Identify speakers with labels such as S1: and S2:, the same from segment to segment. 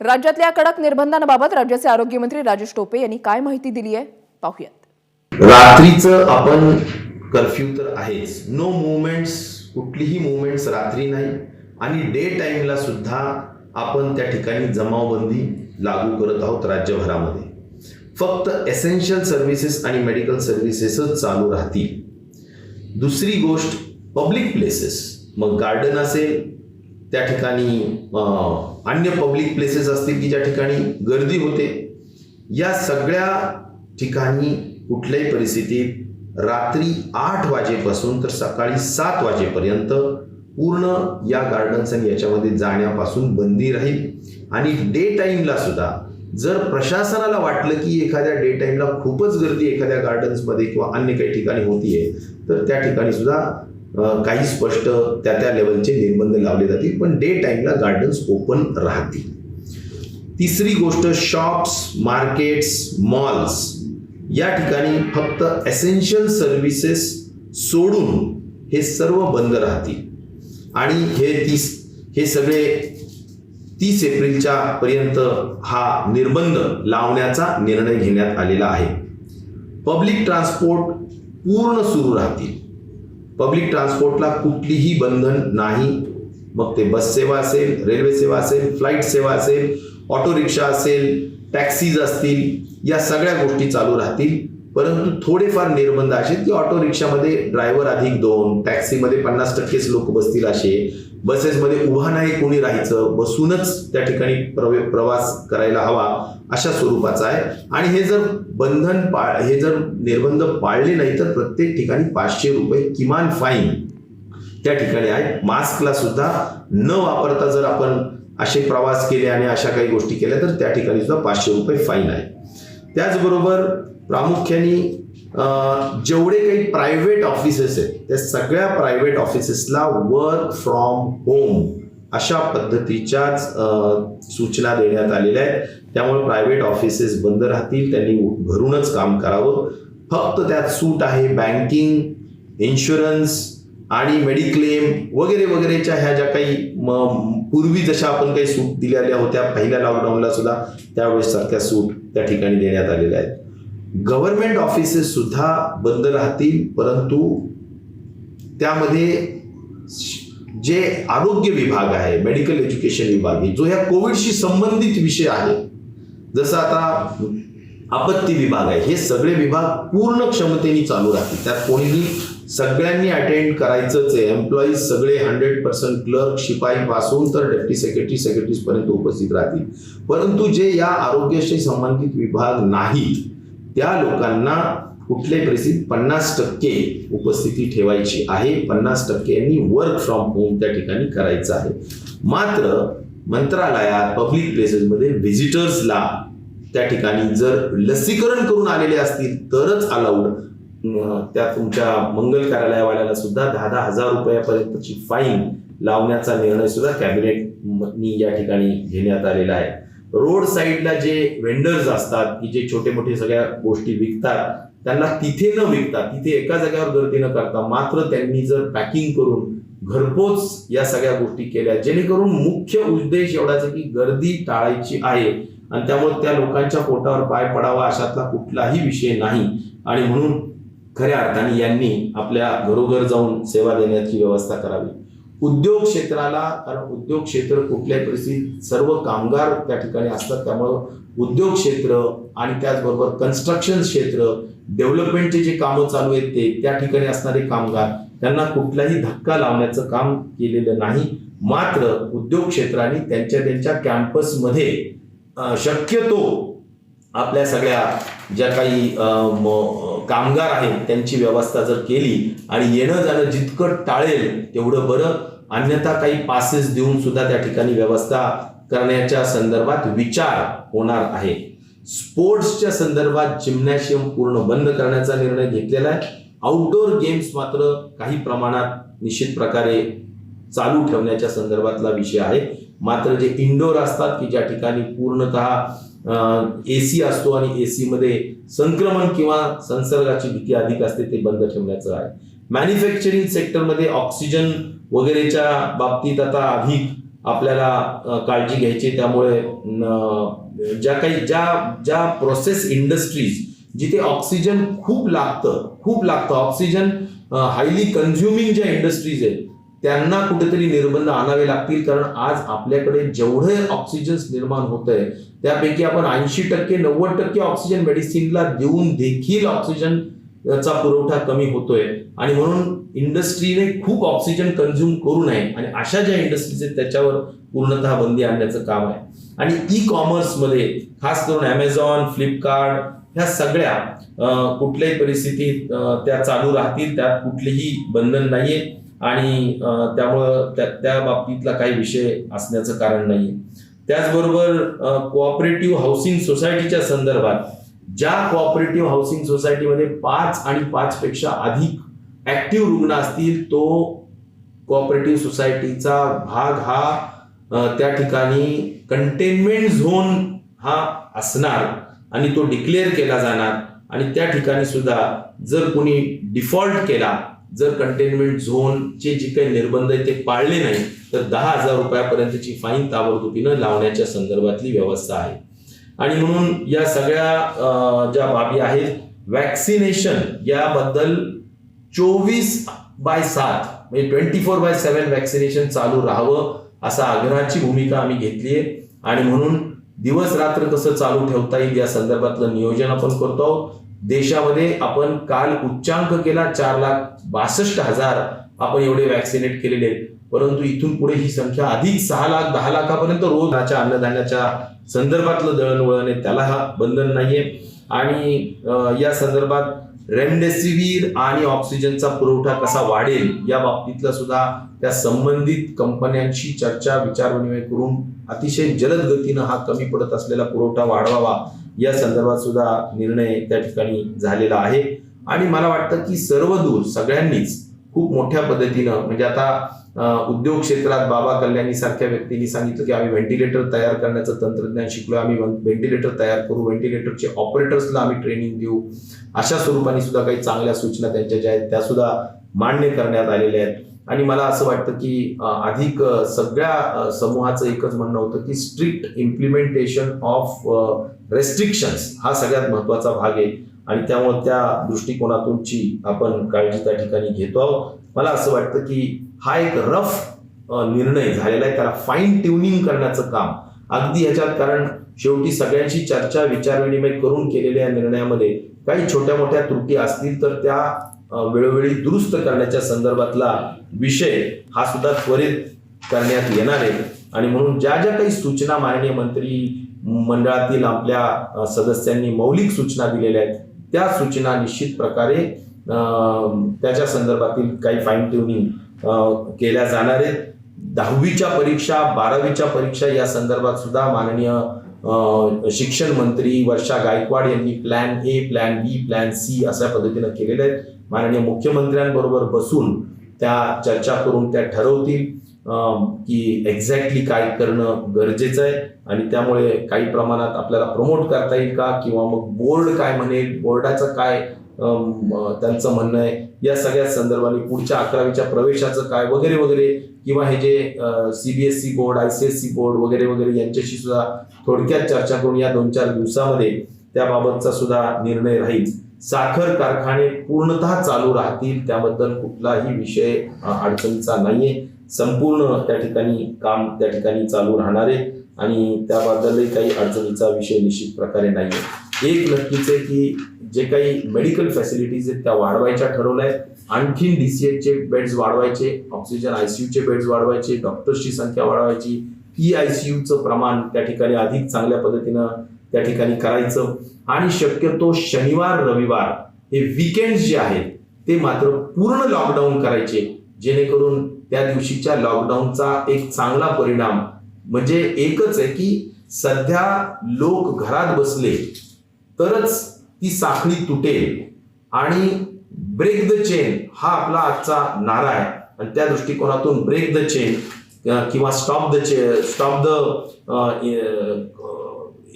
S1: राज्यातल्या कडक निर्बंधांबाबत राज्याचे आरोग्यमंत्री राजेश टोपे यांनी काय माहिती दिली आहे पाहूयात.
S2: रात्रीचं आपण कर्फ्यू तर आहेच, नो मुवमेंट्स, कुठलीही मुवमेंट्स रात्री नाही आणि डे टाइमला सुद्धा आपण त्या ठिकाणी जमावबंदी लागू करत आहोत राज्यभरामध्ये. फक्त एसेन्शियल सर्व्हिसेस आणि मेडिकल सर्व्हिसेसच चालू राहतील. दुसरी गोष्ट, पब्लिक प्लेसेस, मग गार्डन असेल त्या ठिकाणी, अन्य पब्लिक प्लेसेस असतील की ज्या ठिकाणी गर्दी होते, या सगळ्या ठिकाणी कुठल्याही परिस्थितीत रात्री 8 वाजेपासून तर सकाळी 7 वाजेपर्यंत पूर्ण या गार्डन्स आणि याच्यामध्ये जाण्यापासून बंदी राहील. आणि डे टाइमला सुद्धा जर प्रशासनाला वाटलं की एखाद्या डे टाइमला खूपच गर्दी एखाद्या गार्डन्समध्ये किंवा अन्य काही ठिकाणी होतीये, तर त्या ठिकाणी सुद्धा काही स्पष्ट त्या लेवलचे निर्बंध लावले जातील, पण डे टाइमला गार्डन्स ओपन राहतील. तिसरी गोष्ट, शॉप्स, मार्केट्स, मॉल्स या ठिकाणी फक्त एसेन्शियल सर्व्हिसेस सोडून हे सर्व बंद राहतील. आणि हे सगळे 30 एप्रिलच्या पर्यंत हा निर्बंध लावण्याचा निर्णय घेण्यात आलेला आहे. पब्लिक ट्रान्सपोर्ट पूर्ण सुरू राहतील. पब्लिक ट्रान्सपोर्टला कुठलीही बंधन नाही. मग ते बस सेवा असेल, रेल्वे सेवा असेल, फ्लाईट सेवा असेल, ऑटो रिक्षा असेल, टॅक्सीज असतील, या सगळ्या गोष्टी चालू राहतील. परंतु थोडेफार निर्बंध असे की ऑटो रिक्षामध्ये ड्रायव्हर अधिक 2, टॅक्सीमध्ये 50%च लोक बसतील असे, बसेसमध्ये उभा नाही कोणी राहायचं, बसूनच त्या ठिकाणी प्रवास करायला हवा, अशा स्वरूपाचा आहे. आणि हे जर निर्बंध पाळले नाही तर प्रत्येक ठिकाणी 500 रुपये किमान फाईन त्या ठिकाणी आहे. मास्कला सुद्धा न वापरता जर आपण असे प्रवास केले आणि अशा काही गोष्टी केल्या तर त्या ठिकाणी सुद्धा 500 रुपये फाईन आहे. त्याचबरोबर प्रामुख्याने जेवढे काही प्रायव्हेट ऑफिसेस आहेत त्या सगळ्या प्रायव्हेट ऑफिसेसला वर्क फ्रॉम होम अशा पद्धतीच्याच सूचना देण्यात आलेल्या आहेत. त्यामुळे प्रायव्हेट ऑफिसेस बंद राहतील, त्यांनी घरूनच काम करावं. फक्त त्यात सूट आहे बँकिंग, इन्शुरन्स आणि मेडिक्लेम वगैरे वगैरेच्या ह्या ज्या काही पूर्वी जशा आपण काही सूट दिलेल्या होत्या पहिल्या लॉकडाऊनला सुद्धा त्यावेळेस सारख्या सूट त्या ठिकाणी देण्यात आलेल्या आहेत. गव्हर्नमेंट ऑफिसेस सुद्धा बंद राहतील, परंतु त्यामध्ये जे आरोग्य विभाग आहे, मेडिकल एज्युकेशन विभाग आहे, जो ह्या कोविडशी संबंधित विषय आहे, जसं आता आपत्ती विभाग आहे, हे सगळे विभाग पूर्ण क्षमतेने चालू राहतील. त्यात कोणीही सगळ्यांनी अटेंड करायचंच आहे. एम्प्लॉईज सगळे 100% क्लर्क, शिपाई पासून तर डेप्टी सेक्रेटरीज पर्यंत उपस्थित राहतील. परंतु जे या आरोग्याशी संबंधित विभाग नाहीत त्या लोकांना कुठल्याही परिस्थितीत 50% उपस्थिती ठेवायची आहे. 50% यांनी वर्क फ्रॉम होम त्या ठिकाणी करायचं आहे. मात्र मंत्रालयात, पब्लिक प्लेसेसमध्ये व्हिजिटर्सला त्या ठिकाणी जर लसीकरण करून आलेले असतील तरच अलाउड. त्या तुमच्या मंगल कार्यालयावाल्याला सुद्धा 10,000 हजार रुपयापर्यंतची फाईन लावण्याचा निर्णय सुद्धा कॅबिनेटनी या ठिकाणी घेण्यात आलेला आहे. रोड साईडला जे वेंडर्स असतात की जे छोटे मोठे सगळ्या गोष्टी विकतात, त्यांना तिथे न विकता, तिथे एका जागेवर गर्दी न करता मात्र त्यांनी जर पॅकिंग करून घरपोच या सगळ्या गोष्टी केल्या, जेणेकरून मुख्य उद्देश एवढाच की गर्दी टाळायची आहे आणि त्यामुळे त्या लोकांच्या पोटावर पाय पडावा अशातला कुठलाही विषय नाही. आणि म्हणून खऱ्या अर्थाने यांनी आपल्या घरोघर जाऊन सेवा देण्याची व्यवस्था करावी. उद्योग क्षेत्राला, कारण उद्योग क्षेत्र कुठल्याही परिस्थितीत सर्व कामगार त्या ठिकाणी असतात, त्यामुळं उद्योग क्षेत्र आणि त्याचबरोबर कन्स्ट्रक्शन क्षेत्र, डेव्हलपमेंटचे जे कामं चालू आहेत ते त्या ठिकाणी असणारे कामगार, त्यांना कुठलाही धक्का लावण्याचं काम केलेलं नाही. मात्र उद्योग क्षेत्राने त्यांच्या कॅम्पसमध्ये शक्यतो आपल्या सगळ्या ज्या काही कामगार आहेत त्यांची व्यवस्था जर केली आणि येणं जाणं जितकं टाळेल तेवढं बरं. अन्यथा काही पासेस देऊन सुद्धा त्या ठिकाणी व्यवस्था करण्याच्या संदर्भात विचार होणार आहे. स्पोर्ट्सच्या संदर्भात जिम्नॅशियम पूर्ण बंद करण्याचा निर्णय घेतलेला आहे. आउटडोर गेम्स मात्र काही प्रमाणात निश्चित प्रकारे चालू ठेवण्याच्या संदर्भातला विषय आहे. मात्र जे इंडोर असतात की ज्या ठिकाणी पूर्णतः AC असतो आणि AC मध्ये संक्रमण किंवा संसर्गाची भीती अधिक असते, ते बंद ठेवण्याचं आहे. मॅन्युफॅक्चरिंग सेक्टरमध्ये ऑक्सिजन वगैरेच्या बाबतीत आता अधिक आपल्याला काळजी घ्यायची. त्यामुळे ज्या प्रोसेस इंडस्ट्रीज जिथे ऑक्सिजन खूप लागतं ऑक्सिजन हायली कन्झ्युमिंग ज्या इंडस्ट्रीज आहेत त्यांना कुठेतरी निर्बंध आणावे लागतील. कारण आज आपल्याकडे जेवढे ऑक्सिजन निर्माण होत आहे त्यापैकी आपण 80% 90% ऑक्सिजन मेडिसिनला देऊन देखील ऑक्सिजनचा पुरवठा कमी होतोय. आणि म्हणून इंडस्ट्रीने खूप ऑक्सिजन कन्झ्युम करू नये आणि अशा ज्या इंडस्ट्रीज आहेत त्याच्यावर पूर्णतः बंदी आणण्याचं काम आहे. आणि ई कॉमर्समध्ये खास करून Amazon, फ्लिपकार्ट ह्या सगळ्या कुठल्याही परिस्थितीत त्या चालू राहतील, त्यात कुठलीही बंधन नाहीये आणि त्यामुळं त्या बाबतीतला काही विषय असण्याचं कारण नाहीये. त्याचबरोबर कोऑपरेटिव्ह हाऊसिंग सोसायटीच्या संदर्भात ज्या कोऑपरेटिव्ह हाऊसिंग सोसायटीमध्ये 5 आणि 5 पेक्षा अधिक ऍक्टिव्ह रुग्ण असतील तो कोऑपरेटिव्ह सोसायटीचा भाग हा त्या ठिकाणी कंटेनमेंट झोन हा असणार आणि तो डिक्लेअर केला जाणार. आणि त्या ठिकाणी सुद्धा जर कोणी डिफॉल्ट केला, जर कंटेनमेंट झोनचे जे काही निर्बंध आहेत ते पाळले नाही तर 10,000 रुपयापर्यंतची फाईन ताबडतोबीनं लावण्याच्या संदर्भातली व्यवस्था आहे. आणि म्हणून या सगळ्या ज्या बाबी आहेत, वॅक्सिनेशन याबद्दल 24/7 म्हणजे 24/7 वॅक्सिनेशन चालू राहावं असा आग्रहाची भूमिका आम्ही घेतली आहे. आणि म्हणून दिवस रात्र कसं चालू ठेवता येईल या संदर्भातलं नियोजन आपण करतो आहोत. देशामध्ये आपण काल उच्चांक केला 4,62,000 आपण एवढे वॅक्सिनेट केलेले आहेत. परंतु इथून पुढे ही संख्या अधिक 6 लाख 10 लाखापर्यंत रोज अन्नधान्याच्या संदर्भातलं दळणवळण आहे त्याला हा बंधन नाहीये. आणि या संदर्भात रेमडेसिवीर आणि ऑक्सिजनचा पुरवठा कसा वाढेल या बाबतीतला सुद्धा त्या संबंधित कंपन्यांशी चर्चा विचारविनिमय करून अतिशय जलद गतीनं हा कमी पडत असलेला पुरवठा वाढवावा या संदर्भात सुद्धा निर्णय त्या ठिकाणी झालेला आहे. आणि मला वाटतं की सर्वदूर सगळ्यांनीच खूप मोठ्या पद्धतीनं म्हणजे आता उद्योग क्षेत्रात बाबा कल्याणी सारख्या व्यक्तींनी सांगितलं की आम्ही व्हेंटिलेटर तयार करण्याचं तंत्रज्ञान शिकलो, आम्ही व्हेंटिलेटर तयार करू, व्हेंटिलेटरचे ऑपरेटर्सला आम्ही ट्रेनिंग देऊ. अशा स्वरूपाने सुद्धा काही चांगल्या सूचना त्यांच्या ज्या आहेत त्या सुद्धा मान्य करण्यात आलेल्या आहेत. आणि मला असं वाटतं की अधिक सगळ्या समूहाचं एकच म्हणणं होतं की स्ट्रिक्ट इम्प्लिमेंटेशन ऑफ रेस्ट्रिक्शन्स हा सगळ्यात महत्वाचा भाग आहे. आणि त्यामुळे त्या दृष्टिकोनातूनची आपण काळजी त्या ठिकाणी घेतो आहोत. मला असं वाटतं की हा एक रफ निर्णय झालेला आहे, त्याला फाईन ट्युनिंग करण्याचं काम अगदी ह्याच्यात, कारण शेवटी सगळ्यांची चर्चा विचारविनिमय करून केलेल्या निर्णयामध्ये काही छोट्या मोठ्या त्रुटी असतील तर त्या वेळोवेळी दुरुस्त करण्याच्या संदर्भातला विषय हा सुद्धा त्वरित करण्यात येणार आहे. आणि म्हणून ज्या ज्या काही सूचना माननीय मंत्री मंडळातील आपल्या सदस्यांनी मौलिक सूचना दिलेल्या आहेत त्या सूचना निश्चित प्रकारे त्याच्या संदर्भातील काही फाईन ट्युनिंग केल्या जाणार आहेत. 10वीच्या परीक्षा 12वीच्या परीक्षा या संदर्भात सुद्धा माननीय शिक्षण मंत्री वर्षा गायकवाड यांनी plan A, plan B, plan C अशा पद्धतीनं केलेले आहेत. माननीय मुख्यमंत्र्यांबरोबर बसून त्या चर्चा करून त्या ठरवतील की एक्झॅक्टली काय करणं गरजेचं आहे. आणि त्यामुळे काही प्रमाणात आपल्याला प्रमोट करता येईल का, किंवा मग बोर्ड काय म्हणेल, बोर्डाचं काय त्यांचं म्हणणं आहे या सगळ्या संदर्भाने, पुढच्या 11वीच्या प्रवेशाचं काय वगैरे वगैरे, किंवा हे जे CBSE बोर्ड, ICSE बोर्ड वगैरे वगैरे यांच्याशी सुद्धा थोडक्यात चर्चा करून या 2-4 दिवसामध्ये त्याबाबतचा सुद्धा निर्णय राहील. साखर कारखाने पूर्णतः चालू राहतील, त्याबद्दल कुठलाही विषय अडचणीचा नाहीये. संपूर्ण त्या ठिकाणी काम त्या ठिकाणी चालू राहणार आहे आणि त्याबद्दलही काही अडचणीचा विषय निश्चित प्रकारे नाहीये. एक नक्कीच आहे की जे काही मेडिकल फॅसिलिटीज आहेत त्या वाढवायच्या ठरवल्या आहेत. आणखीन DCHचे बेड्स वाढवायचे, ऑक्सिजन ICUचे बेड्स वाढवायचे, डॉक्टर्सची संख्या वाढवायची, ICUचं प्रमाण त्या ठिकाणी अधिक चांगल्या पद्धतीनं त्या ठिकाणी करायचं. आणि शक्यतो शनिवार रविवार हे वीकेंड जे आहेत ते मात्र पूर्ण लॉकडाऊन करायचे, जेणेकरून त्या दिवशीच्या लॉकडाऊनचा एक चांगला परिणाम म्हणजे एकच आहे की सध्या लोक घरात बसले तरच ती साखळी तुटेल आणि ब्रेक द चेन हा आपला आजचा नारा आहे. आणि त्या दृष्टिकोनातून ब्रेक द चेन किंवा स्टॉप द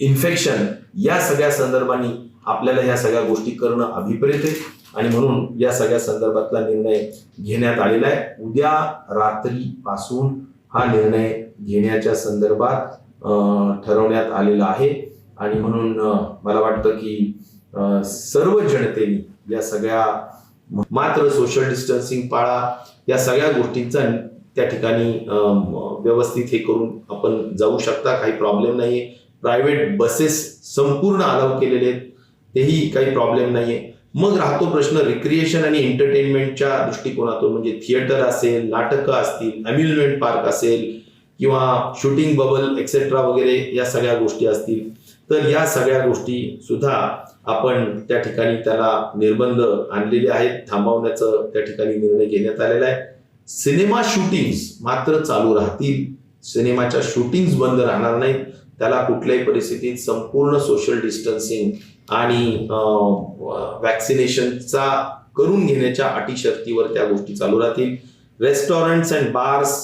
S2: इन्फेक्शन या सगळ्या संदर्भाने आपल्याला ह्या सगळ्या गोष्टी करणं अभिप्रेत आहे. आणि म्हणून या सगळ्या संदर्भातला निर्णय घेण्यात आलेला आहे. उद्या रात्रीपासून हा निर्णय घेण्याच्या संदर्भात ठरवण्यात आलेलं आहे. आणि म्हणून मला वाटतं की सर्व जनतेने या सगळ्या मात्र सोशल डिस्टन्सिंग पाळा या सगळ्या गोष्टींचा त्या ठिकाणी व्यवस्थित हे करून आपण जाऊ शकता, काही प्रॉब्लेम नाहीये. प्रायव्हेट बसेस संपूर्ण अलाव केलेले आहेत, तेही काही प्रॉब्लेम नाहीये. मग राहतो प्रश्न रिक्रिएशन आणि एंटरटेनमेंटच्या दृष्टिकोनातून, म्हणजे थिएटर असेल, नाटकं असतील, अम्युजमेंट पार्क असेल किंवा शूटिंग बबल एक्सेट्रा वगैरे या सगळ्या गोष्टी असतील, तर या सगळ्या गोष्टी सुद्धा आपण त्या ठिकाणी त्याला निर्बंध आणलेले आहेत, थांबवण्याचं त्या ठिकाणी निर्णय घेण्यात आलेला आहे. सिनेमा शूटिंग्स मात्र चालू राहतील, सिनेमाच्या शूटिंग्स बंद राहणार नाहीत. त्याला कुठल्याही परिस्थितीत संपूर्ण सोशल डिस्टन्सिंग आणि वॅक्सिनेशनचा करून घेण्याच्या अटी शर्तीवर त्या गोष्टी चालू राहतील. रेस्टॉरंट्स अँड बार्स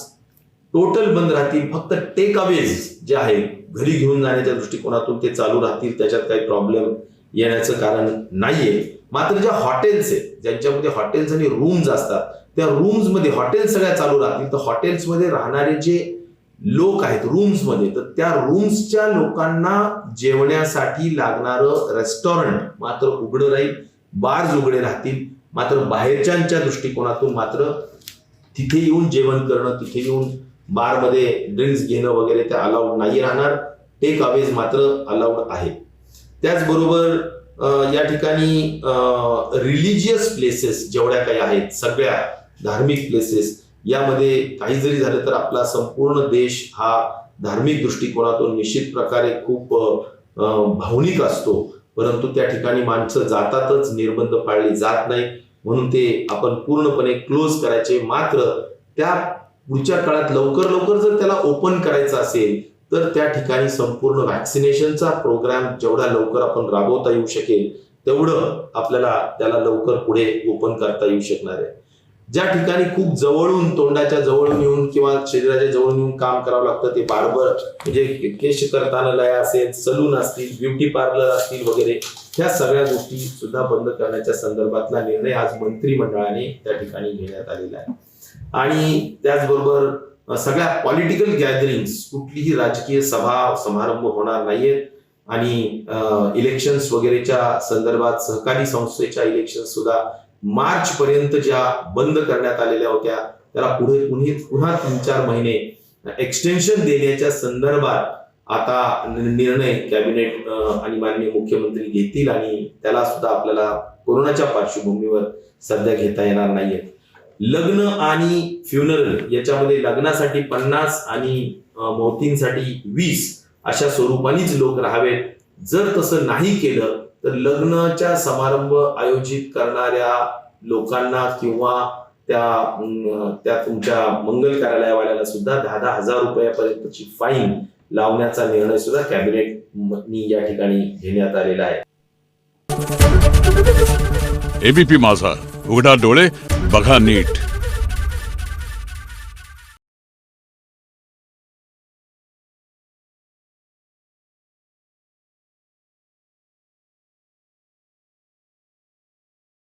S2: टोटल बंद राहतील. फक्त टेक अवेज जे आहे घरी घेऊन जाण्याच्या दृष्टिकोनातून ते चालू राहतील, त्याच्यात काही प्रॉब्लेम येण्याचं कारण नाहीये. मात्र ज्या हॉटेल्स आहेत, ज्यांच्यामध्ये हॉटेल्स आणि रूम्स असतात, त्या रूम्स मध्ये हॉटेल सगळ्या चालू राहतील, तर हॉटेल्समध्ये राहणारे जे लोक आहेत रूम्समध्ये, तर त्या रूम्सच्या लोकांना जेवण्यासाठी लागणारं रेस्टॉरंट मात्र उघडं राहील, बार्स उघडे राहतील. मात्र बाहेरच्यांच्या दृष्टिकोनातून मात्र तिथे येऊन जेवण करणं, तिथे येऊन बारमध्ये ड्रिंक्स घेणं वगैरे ते अलाउड नाही राहणार. टेक अवेज मात्र अलाउड आहे. त्याचबरोबर या ठिकाणी रिलिजियस प्लेसेस जेवढ्या काही आहेत, सगळ्या धार्मिक प्लेसेस, यामध्ये काही जरी झालं तर आपला संपूर्ण देश हा धार्मिक दृष्टिकोनातून निश्चित प्रकारे खूप भावनिक असतो, परंतु त्या ठिकाणी माणसं जातातच, निर्बंध पाळले जात नाही, म्हणून ते आपण पूर्णपणे क्लोज करायचे. मात्र त्या पुढच्या काळात लवकर जर त्याला ओपन करायचं असेल तर त्या ठिकाणी संपूर्ण व्हॅक्सिनेशनचा प्रोग्राम जेवढा लवकर आपण राबवता येऊ शकेल तेवढं आपल्याला त्याला लवकर पुढे ओपन करता येऊ शकणार आहे. ज्या ठिकाणी खूप जवळून, तोंडाच्या जवळून येऊन किंवा शरीराच्या जवळून येऊन काम करावं लागतं, ते बार्बर म्हणजे केश कर्तनालय असेल, सलून असतील, ब्युटी पार्लर असतील वगैरे, ह्या सगळ्या गोष्टी सुद्धा बंद करण्याच्या संदर्भातला निर्णय आज मंत्रिमंडळाने त्या ठिकाणी घेण्यात आलेला आहे. आणि त्याचबरोबर सगळ्या पॉलिटिकल गॅदरिंग्स, कुठलीही राजकीय सभा समारंभ होणार नाहीयेत. आणि इलेक्शन्स वगैरेच्या संदर्भात सहकारी संस्थेच्या इलेक्शन सुद्धा मार्च पर्यंत ज्या बंद करण्यात आलेल्या होत्या त्याला पुन्हा 3-4 महिने एक्सटेन्शन देण्याच्या संदर्भात आता निर्णय कॅबिनेट आणि माननीय मुख्यमंत्री घेतील, आणि त्याला सुद्धा आपल्याला कोरोनाच्या पार्श्वभूमीवर सध्या घेता येणार नाहीये. लग्न आणि फ्युनरल याच्यामध्ये लग्नासाठी 50 आणि मौतींसाठी 20 अशा स्वरूपानेच लोक राहावेत. जर तसं नाही केलं तर लग्नाच्या समारंभ आयोजित करणाऱ्या लोकांना किंवा त्या तुमच्या मंगल कार्यालयावाल्याला सुद्धा 10,000 रुपयापर्यंतची फाईन लावण्याचा निर्णय सुद्धा कॅबिनेटनी या ठिकाणी घेण्यात आलेला आहे.
S3: एबीपी माझा, उघडा डोळे बघा नीट.